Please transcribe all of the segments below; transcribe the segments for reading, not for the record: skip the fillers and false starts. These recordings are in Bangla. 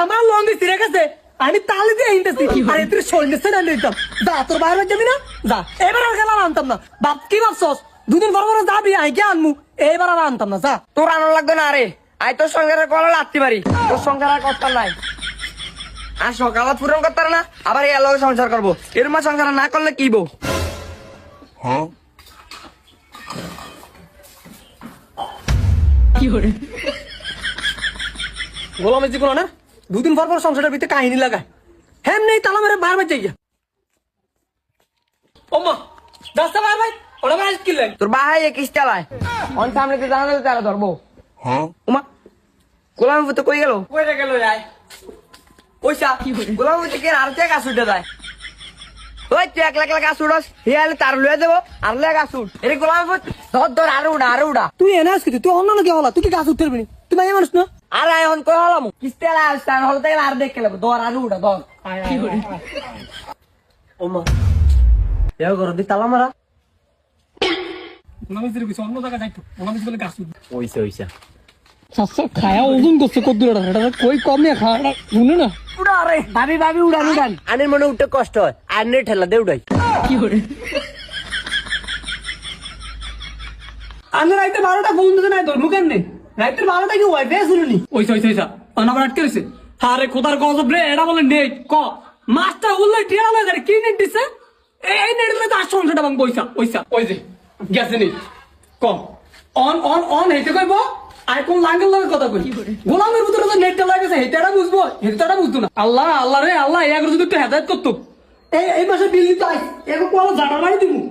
আমার লোন দিছি রে কাছে আমি তালি দিয়ে আনতেছি আরে তুই সৈন্যছে না নিতাম যা তোর বাইরে যাবি না যা এবার আর গেলাম আনতাম না বাপ কি ভাবছস দুদিন পর পর যাবি আইকে আনমু এইবার আর আনতাম না যা তোর আনন্দ লাগতো না আরে আই তোর সংসারের কলা লাগতে পারি তোর সংসার আর করতে নাই আর সকালত পূরণ করতে পারে না আবার এই আলোকে সংসার করবো এর মা সংসার না করলে কি বউ গোলামের জীবন না দুদিন পর পর সংসারের ভিতরে কাহিনী লাগায় হ্যাঁ নেই তালা মেরে বারবার যাই ও মা রাস্তা ভাই ভাই ওরা ভাই কি লাগে তোর বাহাই কিস চালায় অন সামনে তো জানা তারা ধরবো উমা গোলাম তো কই গেল কইরে গেল যাই পয়সা গোলাম থেকে আর তে গাছ উঠে যায় ওই তুই 1 লাখ গাছ উড়স হিয়ালে তার লয়ে দেবো আর লয়ে গাছ উঠ এর গোলাম ধর ধর আরো উড়া তুই এনে আসকি তুই অন্য না কি হলা তুই কি গাছ উঠতে পারবি তুই ভাই মানুষ না আর এখন কই হলাম কিস্তে আর হল থেকে আর দেখে লাগবো ধর আর উড়া ধর ও মা এও করো দি তালা মারা গোলামের কিছু অন্য জায়গা যাইতো গোলামের বলে গাছ উঠবে ওইসা সাতশো খায়া ওজন করছে কদ্দুরা এটা কই কমে খাওয়া শুনে না উড়া রে ভাবি উড়ান আনের মনে উঠতে কষ্ট হয় আনের ঠেলা দে উড়াই আমি রাইতে 12টা ফোন দিতে নাই তোর মুখের নেই রাইতে 12টা কি ওয়াইফাই শুনুনি ওইসা অনাবার আটকে রয়েছে আরে খোদার গজব রে এটা বলে নেই ক মাস্টার উল্লে টিয়া লাগে কি নেট দিছে এই নেট দিলে তো 800 টাকা পয়সা ওই যে গেছে নেই কম অন হেতে কইবো আইফোন লাঙ্গেল লাগে কথা কই গোলামের ভিতরে তো নেটটা লাগেছে হেটাটা বুঝবো হেটাটা বুঝতো না আল্লাহ রে আল্লাহ এগুলো যদি একটু হেদায়েত করতো এই মাসে বিল দিতে আই এগো কোন জাটা মারি দিমু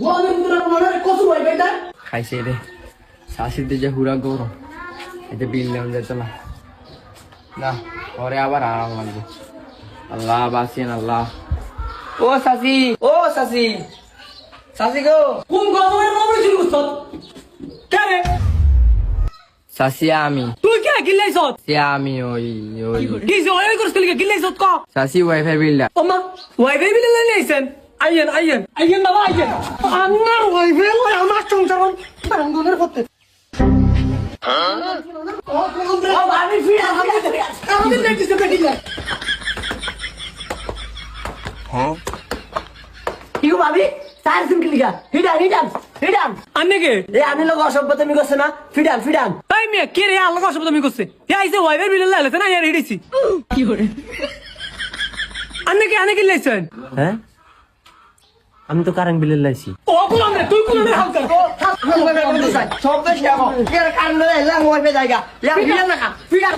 গোলামের ভিতরে মনে কত ওয়াইফাইটা খাইছে রে শাশির যে হুরা গরম এটা বিল নেওয়া যেত না না পরে আবার আরাম লাগবে আল্লাহ বাসিন আল্লাহ ও শাশি গো কোন গজবের মামলা ছিল উস্তাদ কে শাশি আমি তুই কে গিলাইছ আমি ওই কি যে ওই করছিস কি গিলাইছ ক শাশি ওয়াইফাই বিলটা ওমা ওয়াইফাই বিল লাইছেন আইয়েন বাবা আইয়েন আমার ওয়াইফাই ওই আমার সংসার বাঙ্গনের করতে ও ভাবি ফিরা আমাদের নেক্সট স্টেপে কি যায় কি গো ভাবি সার সিম কি লিখা হিডান আন্নে কে এ আমি লোক অসভ্যতামি করছে না ফিডান তাই মেয়ে কে রে আল্লাহ কসম তুমি করছে এ আইছে ওয়াইফাই বিল লাইছে না ইয়ার হিডিছি কি করে আন্নে কে লাইছেন হ্যাঁ আমি তো কারেন্ট বিলের লাইছি ও গোলাম রে তুই কোন হাল কর সব তো শেয়াবো এর কারণে এলা ওয়াইফাই জায়গা ইয়া ফিডান না ফিডান